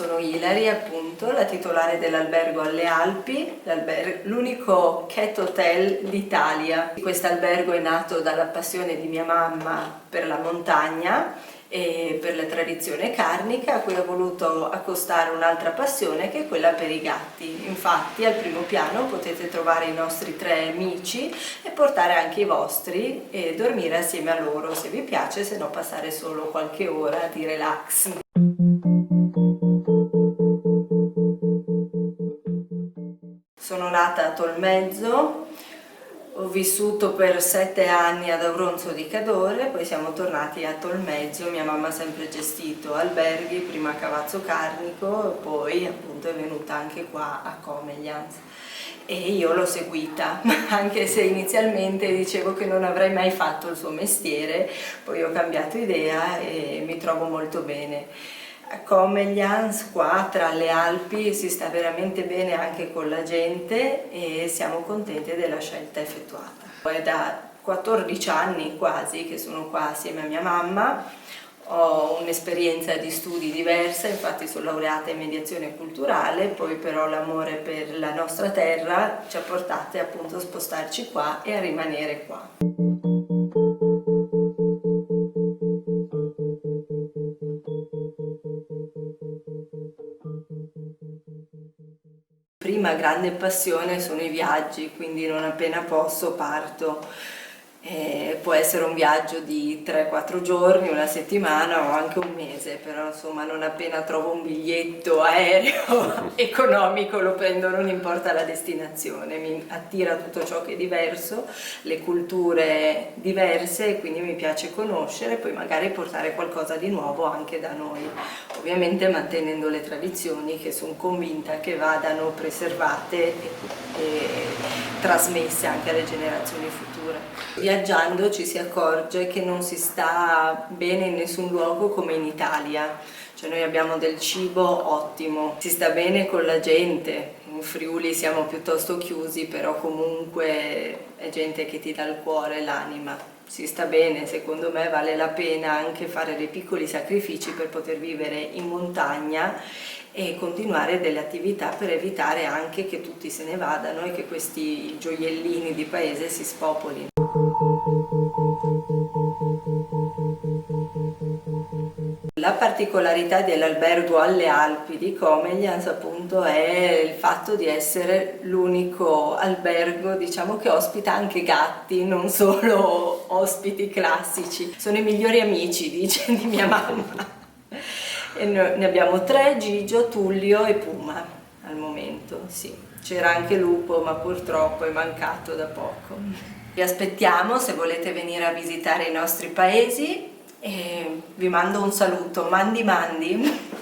sono Ilari, appunto, la titolare dell'albergo alle Alpi, l'unico cat hotel d'Italia. Questo albergo è nato dalla passione di mia mamma per la montagna e per la tradizione carnica, a cui ho voluto accostare un'altra passione che è quella per i gatti. Infatti al primo piano potete trovare i nostri 3 amici e portare anche i vostri e dormire assieme a loro se vi piace, se no passare solo qualche ora di relax. Sono nata a Tolmezzo, ho vissuto per 7 anni ad Auronzo di Cadore, poi siamo tornati a Tolmezzo. Mia mamma ha sempre gestito alberghi, prima a Cavazzo Carnico, poi appunto è venuta anche qua a Comeglians e io l'ho seguita, anche se inizialmente dicevo che non avrei mai fatto il suo mestiere, poi ho cambiato idea e mi trovo molto bene. A Comeglians, qua tra le Alpi, si sta veramente bene anche con la gente e siamo contenti della scelta effettuata. È da 14 anni quasi che sono qua assieme a mia mamma, ho un'esperienza di studi diversa, infatti sono laureata in mediazione culturale, poi però l'amore per la nostra terra ci ha portate appunto a spostarci qua e a rimanere qua. Prima grande passione sono i viaggi, quindi non appena posso parto. Può essere un viaggio di 3-4 giorni, una settimana o anche un mese, però insomma non appena trovo un biglietto aereo economico lo prendo, non importa la destinazione, mi attira tutto ciò che è diverso, le culture diverse e quindi mi piace conoscere, poi magari portare qualcosa di nuovo anche da noi, ovviamente mantenendo le tradizioni che sono convinta che vadano preservate e trasmesse anche alle generazioni future. Viaggiando ci si accorge che non si sta bene in nessun luogo come in Italia, cioè noi abbiamo del cibo ottimo, si sta bene con la gente, in Friuli siamo piuttosto chiusi, però comunque è gente che ti dà il cuore, l'anima. Si sta bene, secondo me vale la pena anche fare dei piccoli sacrifici per poter vivere in montagna e continuare delle attività per evitare anche che tutti se ne vadano e che questi gioiellini di paese si spopolino. La particolarità dell'albergo alle Alpi di Comeglians appunto è il fatto di essere l'unico albergo, diciamo, che ospita anche gatti, non solo ospiti classici. Sono i migliori amici, dice, di mia mamma. E ne abbiamo 3, Gigio, Tullio e Puma al momento, sì. C'era anche Lupo, ma purtroppo è mancato da poco. Vi aspettiamo se volete venire a visitare i nostri paesi e vi mando un saluto, mandi mandi!